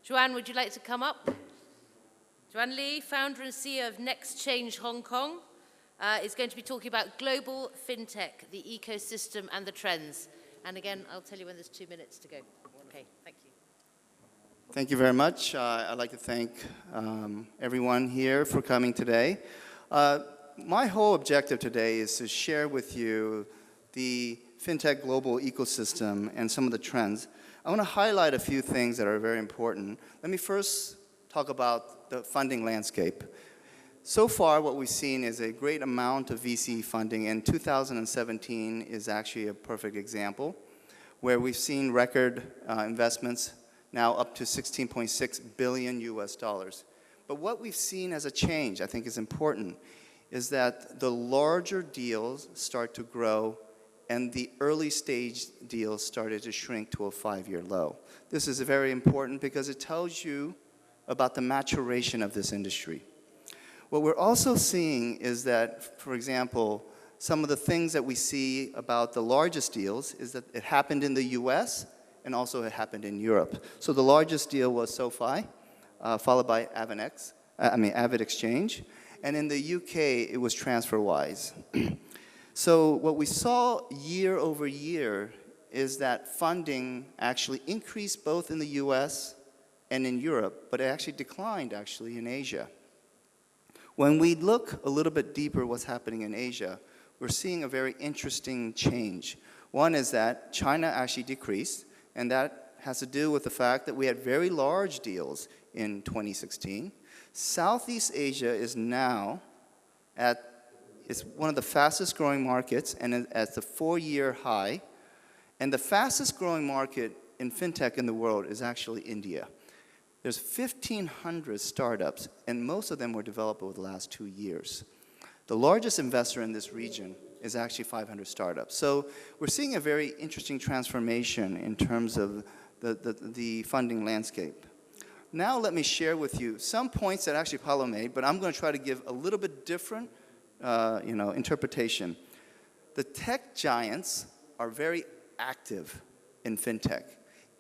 Juwan, would you like to come up? Juwan Lee, founder and CEO of NexChange Hong Kong, is going to be talking about global fintech, the ecosystem and the trends. And again, I'll tell you when there's 2 minutes to go. Okay, thank you. Thank you very much. I'd like to thank everyone here for coming today. My whole objective today is to share with you the fintech global ecosystem and some of the trends. I want to highlight a few things that are very important. Let me first talk about the funding landscape. So far, what we've seen is a great amount of VC funding, and 2017 is actually a perfect example, where we've seen record investments now up to $16.6 billion US dollars. But what we've seen as a change, I think is important, is that the larger deals start to grow and the early stage deals started to shrink to a 5-year low. This is very important because it tells you about the maturation of this industry. What we're also seeing is that, for example, some of the things that we see about the largest deals is that it happened in the US and also it happened in Europe. So the largest deal was SoFi, followed by AvidXchange. And in the UK, it was TransferWise. So what we saw year over year is that funding actually increased both in the US and in Europe, but it actually declined in Asia. When we look a little bit deeper what's happening in Asia, we're seeing a very interesting change. One is that China actually decreased, and that has to do with the fact that we had very large deals in 2016. Southeast Asia is now it's one of the fastest growing markets and at the 4-year high. And the fastest growing market in fintech in the world is actually India. There's 1,500 startups, and most of them were developed over the last 2 years. The largest investor in this region is actually 500 startups. So we're seeing a very interesting transformation in terms of the funding landscape. Now let me share with you some points that actually Paulo made, but I'm going to try to give a little bit different interpretation. The tech giants are very active in fintech.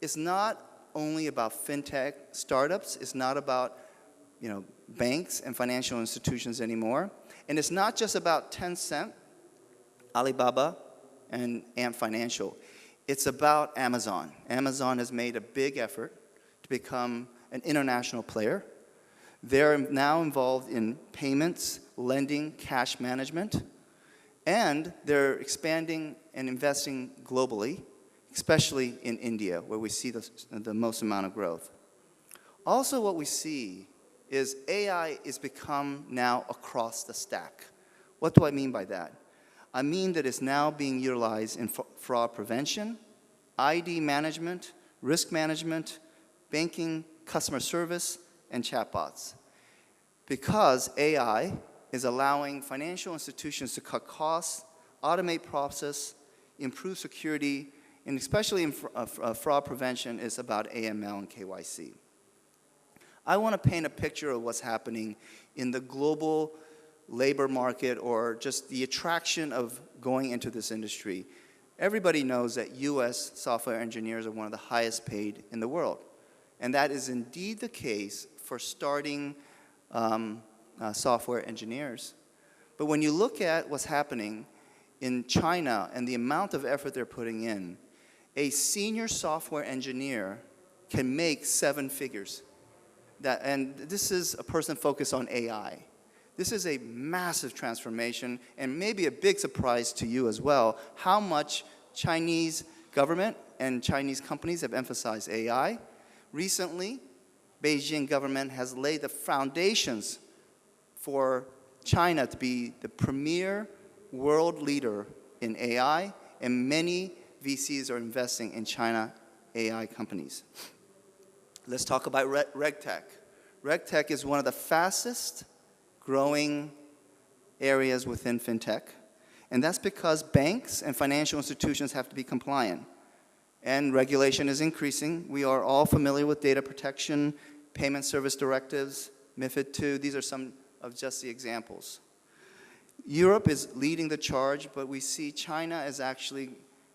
It's not only about fintech startups. It's not about banks and financial institutions anymore. And it's not just about Tencent, Alibaba, and Ant Financial. It's about Amazon. Amazon has made a big effort to become an international player. They're now involved in payments, lending, cash management, and they're expanding and investing globally, especially in India, where we see the most amount of growth. Also, what we see is AI is become now across the stack. What do I mean by that? I mean that it's now being utilized in fraud prevention, ID management, risk management, banking, customer service, and chatbots. Because AI is allowing financial institutions to cut costs, automate process, improve security, and especially in fraud prevention is about AML and KYC. I want to paint a picture of what's happening in the global labor market or just the attraction of going into this industry. Everybody knows that US software engineers are one of the highest paid in the world. And that is indeed the case for starting software engineers. But when you look at what's happening in China and the amount of effort they're putting in, a senior software engineer can make 7 figures. And this is a person focused on AI. This is a massive transformation and maybe a big surprise to you as well, how much Chinese government and Chinese companies have emphasized AI. Recently, Beijing government has laid the foundations for China to be the premier world leader in AI, and many VCs are investing in China AI companies. Let's talk about RegTech. RegTech is one of the fastest growing areas within fintech, and that's because banks and financial institutions have to be compliant. And regulation is increasing. We are all familiar with data protection, payment service directives, MiFID II. These are some of just the examples. Europe is leading the charge, but we see China is actually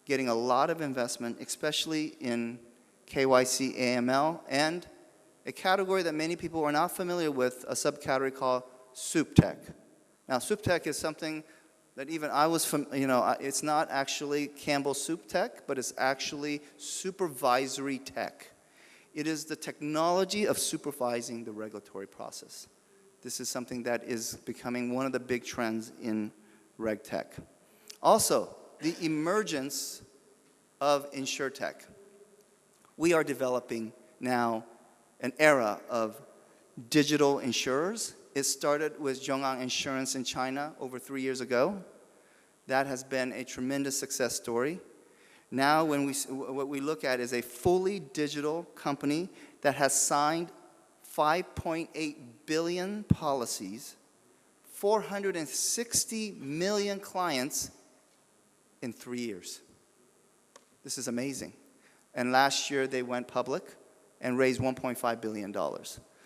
getting a lot of investment, especially in KYC, AML, and a category that many people are not familiar with, a subcategory called soup tech. Now, soup tech is something that even I was, it's not actually Campbell soup tech, but it's actually supervisory tech. It is the technology of supervising the regulatory process. This is something that is becoming one of the big trends in reg tech. Also, the emergence of insurtech. We are developing now an era of digital insurers. It started with Zhongang Insurance in China over 3 years ago. That has been a tremendous success story. Now, what we look at is a fully digital company that has signed 5.8 billion policies, 460 million clients in 3 years. This is amazing. And last year, they went public and raised $1.5 billion.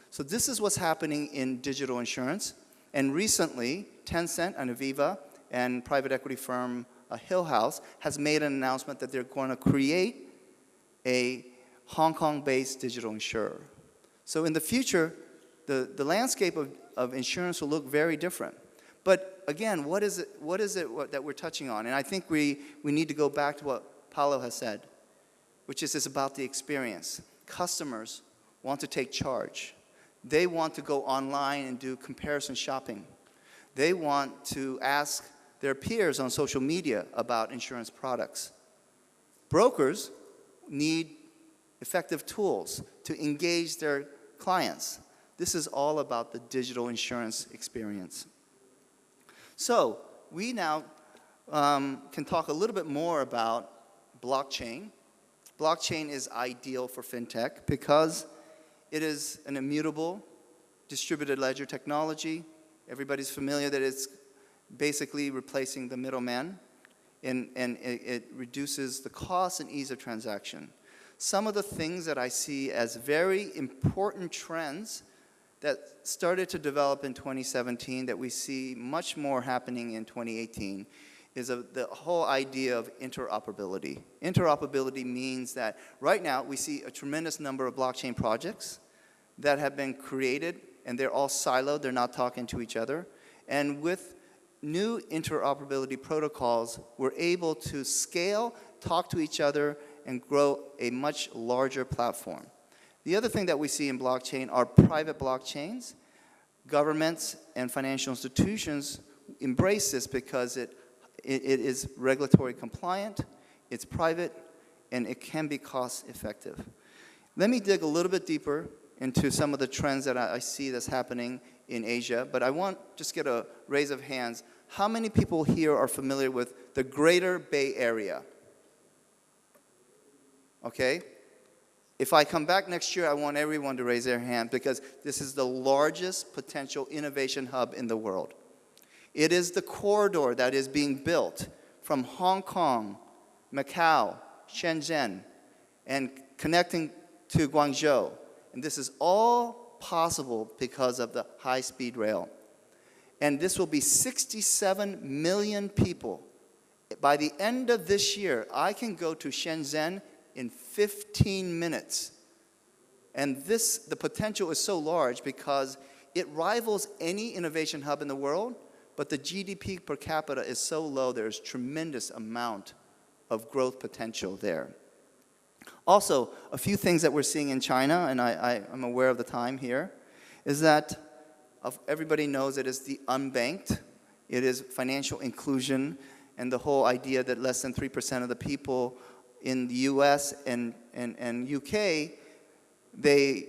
So this is what's happening in digital insurance. And recently, Tencent and Aviva and private equity firm Hill House has made an announcement that they're going to create a Hong Kong-based digital insurer. So in the future, the landscape of insurance will look very different. But again, what is it that we're touching on? And I think we need to go back to what Paulo has said, which is it's about the experience. Customers want to take charge. They want to go online and do comparison shopping. They want to ask their peers on social media about insurance products. Brokers need effective tools to engage their clients. This is all about the digital insurance experience. So we now can talk a little bit more about blockchain. Blockchain is ideal for fintech because it is an immutable distributed ledger technology. Everybody's familiar that it's basically replacing the middleman, and it reduces the cost and ease of transaction. Some of the things that I see as very important trends that started to develop in 2017 that we see much more happening in 2018 is the whole idea of interoperability. Interoperability means that right now we see a tremendous number of blockchain projects that have been created, and they're all siloed, they're not talking to each other. And with new interoperability protocols, we're able to scale, talk to each other, and grow a much larger platform. The other thing that we see in blockchain are private blockchains. Governments and financial institutions embrace this because it is regulatory compliant, it's private, and it can be cost effective. Let me dig a little bit deeper into some of the trends that I see that's happening in Asia, but I want just get a raise of hands. How many people here are familiar with the Greater Bay Area? Okay? If I come back next year, I want everyone to raise their hand because this is the largest potential innovation hub in the world. It is the corridor that is being built from Hong Kong, Macau, Shenzhen, and connecting to Guangzhou. And this is all possible because of the high-speed rail. And this will be 67 million people. By the end of this year, I can go to Shenzhen in 15 minutes. And the potential is so large because it rivals any innovation hub in the world, but the GDP per capita is so low, there's tremendous amount of growth potential there. Also, a few things that we're seeing in China, and I'm aware of the time here, is that everybody knows it is the unbanked, it is financial inclusion, and the whole idea that less than 3% of the people in the US and UK, they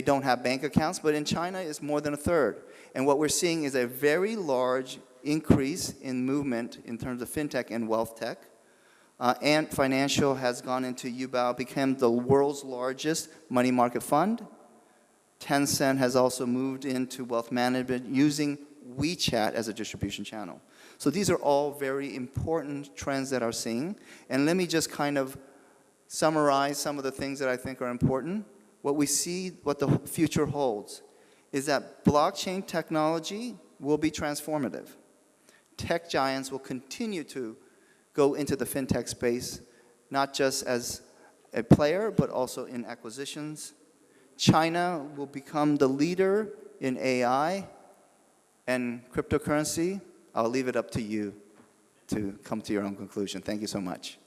don't have bank accounts, but in China it's more than a third. And what we're seeing is a very large increase in movement in terms of fintech and wealth tech. Ant Financial has gone into Yubao, became the world's largest money market fund. Tencent has also moved into wealth management using WeChat as a distribution channel. So these are all very important trends that are seeing. And let me just kind of summarize some of the things that I think are important. What we see, what the future holds, is that blockchain technology will be transformative. Tech giants will continue to go into the fintech space, not just as a player, but also in acquisitions. China will become the leader in AI and cryptocurrency, I'll leave it up to you to come to your own conclusion. Thank you so much.